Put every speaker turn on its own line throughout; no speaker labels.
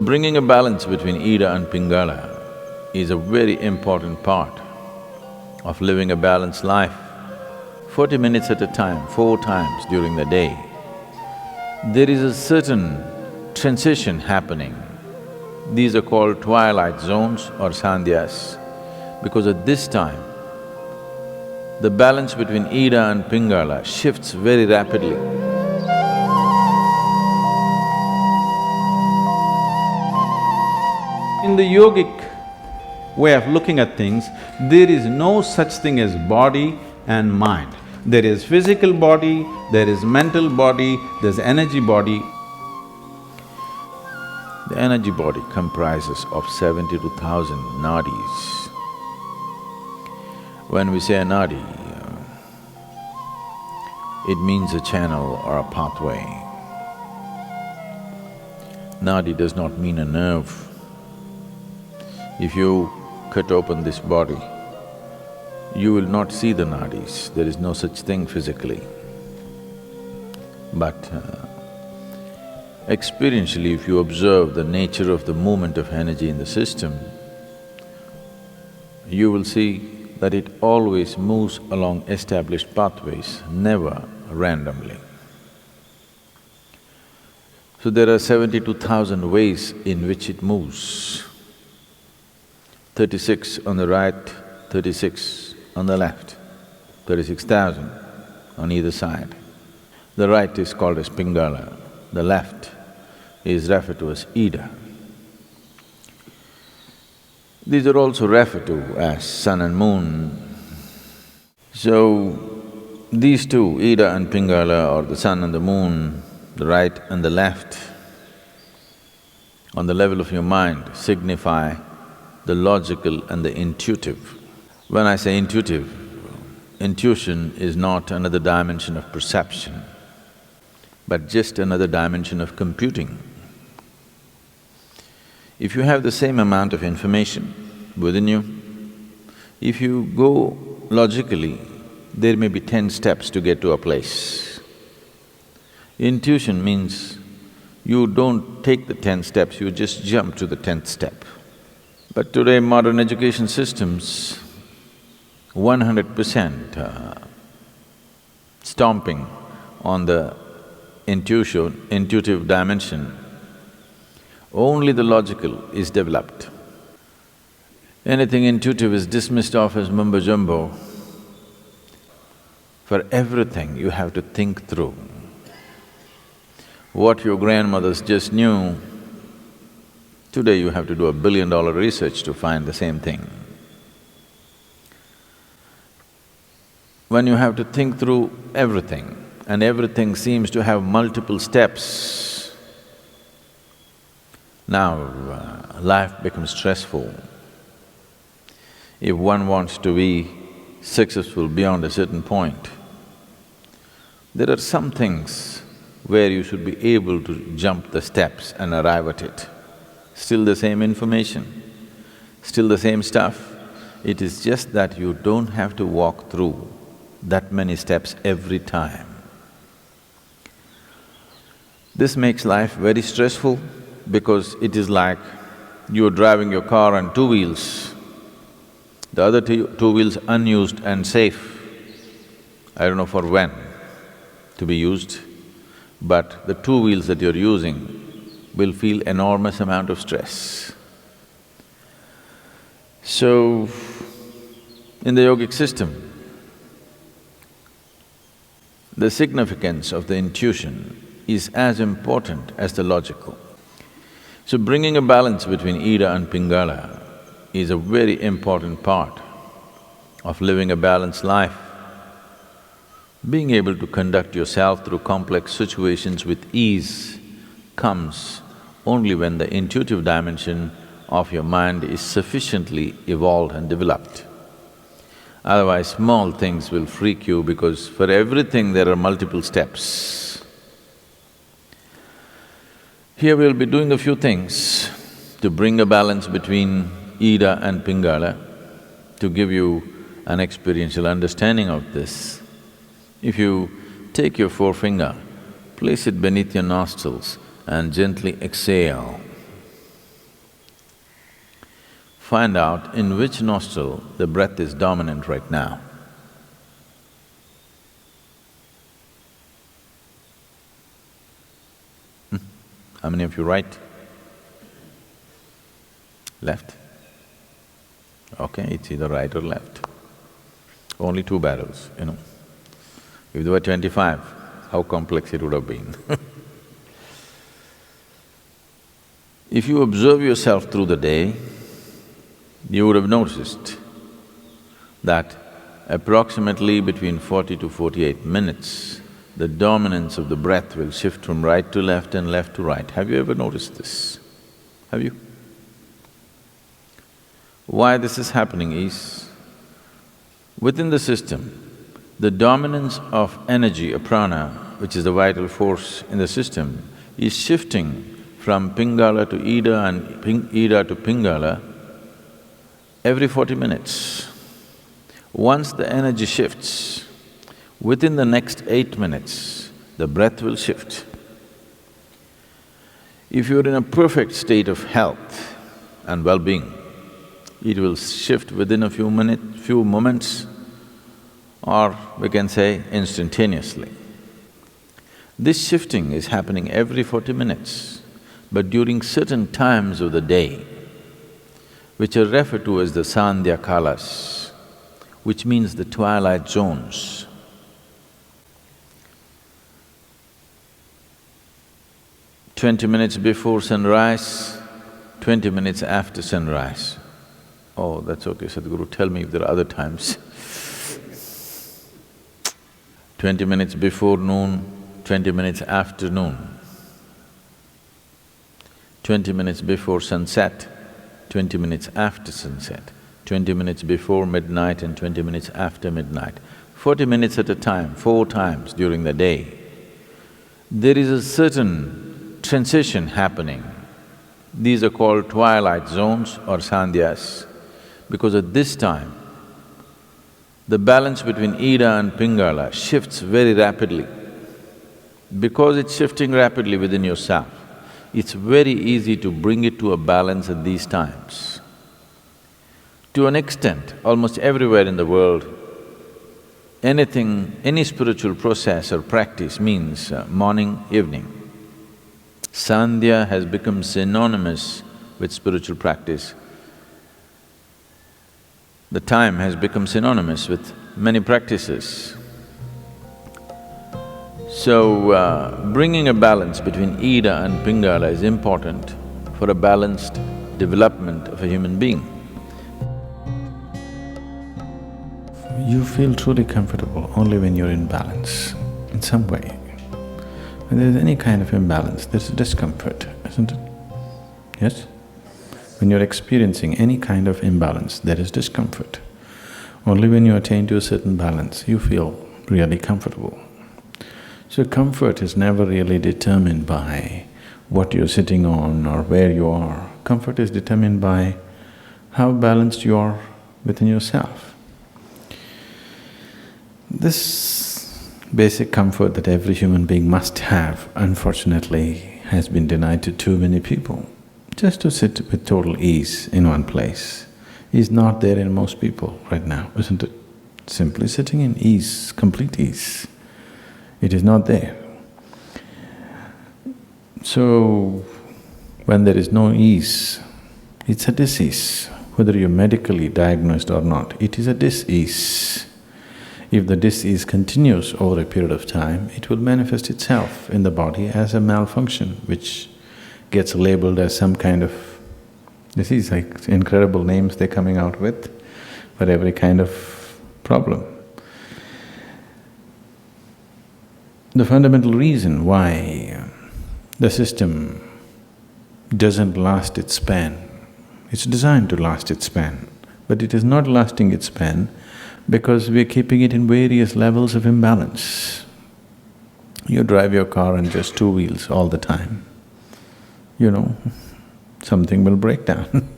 Bringing a balance between Ida and Pingala is a very important part of living a balanced life. 40 minutes at a time, 4 times during the day, there is a certain transition happening. These are called twilight zones or sandhyas, because at this time, the balance between Ida and Pingala shifts very rapidly. In the yogic way of looking at things, there is no such thing as body and mind. There is physical body, there is mental body, there's energy body. The energy body comprises of 72,000 nadis. When we say a nadi, it means a channel or a pathway. Nadi does not mean a nerve. If you cut open this body, you will not see the nadis, there is no such thing physically. But experientially, if you observe the nature of the movement of energy in the system, you will see that it always moves along established pathways, never randomly. So there are 72,000 ways in which it moves. 36 on the right, 36 on the left, 36,000 on either side. The right is called as Pingala, the left is referred to as Ida. These are also referred to as sun and moon. So, these two, Ida and Pingala, or the sun and the moon, the right and the left, on the level of your mind, signify the logical and the intuitive. When I say intuitive, intuition is not another dimension of perception, but just another dimension of computing. If you have the same amount of information within you, if you go logically, there may be 10 steps to get to a place. Intuition means you don't take the 10 steps, you just jump to the 10th step. But today modern education systems, 100% stomping on the intuitive dimension, only the logical is developed. Anything intuitive is dismissed off as mumbo-jumbo. For everything you have to think through. What your grandmothers just knew, today you have to do $1 billion research to find the same thing. When you have to think through everything, and everything seems to have multiple steps, now life becomes stressful. If one wants to be successful beyond a certain point, there are some things where you should be able to jump the steps and arrive at it. Still the same information, still the same stuff. It is just that you don't have to walk through that many steps every time. This makes life very stressful because it is like you're driving your car on 2 wheels, the other two wheels unused and safe. I don't know for when to be used, but the 2 wheels that you're using will feel enormous amount of stress. So, in the yogic system, the significance of the intuition is as important as the logical. So bringing a balance between Ida and Pingala is a very important part of living a balanced life. Being able to conduct yourself through complex situations with ease comes only when the intuitive dimension of your mind is sufficiently evolved and developed. Otherwise, small things will freak you because for everything there are multiple steps. Here we'll be doing a few things to bring a balance between Ida and Pingala, to give you an experiential understanding of this. If you take your forefinger, place it beneath your nostrils and gently exhale. find out in which nostril the breath is dominant right now. How many of you right? Left? Okay, it's either right or left. Only two barrels, you know. If there were 25, how complex it would have been. If you observe yourself through the day, you would have noticed that approximately between 40 to 48 minutes, the dominance of the breath will shift from right to left and left to right. Have you ever noticed this? Have you? Why this is happening is, within the system, the dominance of energy, or prana, which is the vital force in the system, is shifting from Pingala to Ida and Ida to Pingala every 40 minutes. Once the energy shifts, within the next 8 minutes, the breath will shift. If you're in a perfect state of health and well-being, it will shift within a few moments, or we can say instantaneously. This shifting is happening every 40 minutes, but during certain times of the day, which are referred to as the Sandhya Kalas, which means the twilight zones. 20 minutes before sunrise, 20 minutes after sunrise. Oh, that's okay, Sadhguru, tell me if there are other times. 20 minutes before noon, 20 minutes after noon. 20 minutes before sunset, 20 minutes after sunset, 20 minutes before midnight and 20 minutes after midnight. 40 minutes at a time, 4 times during the day. There is a certain transition happening. These are called twilight zones or sandhyas, because at this time, the balance between Ida and Pingala shifts very rapidly. Because it's shifting rapidly within yourself, it's very easy to bring it to a balance at these times. To an extent, almost everywhere in the world, any spiritual process or practice means morning, evening. Sandhya has become synonymous with spiritual practice. The time has become synonymous with many practices. So, bringing a balance between Ida and Pingala is important for a balanced development of a human being. You feel truly comfortable only when you're in balance, in some way. When there's any kind of imbalance, there's a discomfort, isn't it? Yes? When you're experiencing any kind of imbalance, there is discomfort. Only when you attain to a certain balance, you feel really comfortable. So comfort is never really determined by what you're sitting on or where you are. Comfort is determined by how balanced you are within yourself. This basic comfort that every human being must have, unfortunately, has been denied to too many people. Just to sit with total ease in one place is not there in most people right now, isn't it? Simply sitting in ease, complete ease, it is not there. So, when there is no ease, it's a disease. Whether you're medically diagnosed or not, it is a dis-ease. If the dis-ease continues over a period of time, it will manifest itself in the body as a malfunction, which gets labeled as some kind of… disease, like incredible names they're coming out with for every kind of problem. The fundamental reason why the system doesn't last its span, it's designed to last its span, but it is not lasting its span because we're keeping it in various levels of imbalance. You drive your car on just 2 wheels all the time, you know, something will break down.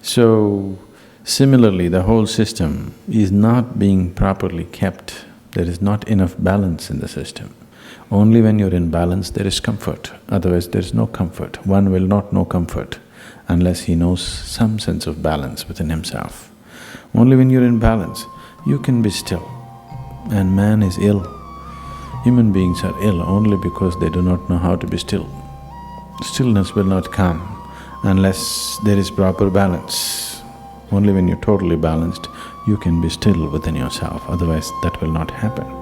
So, similarly, the whole system is not being properly kept. There is not enough balance in the system. Only when you're in balance there is comfort, otherwise there is no comfort. One will not know comfort
unless he knows some sense of balance within himself. Only when you're in balance, you can be still. And man is ill. Human beings are ill only because they do not know how to be still. Stillness will not come unless there is proper balance. Only when you're totally balanced, you can be still within yourself, otherwise that will not happen.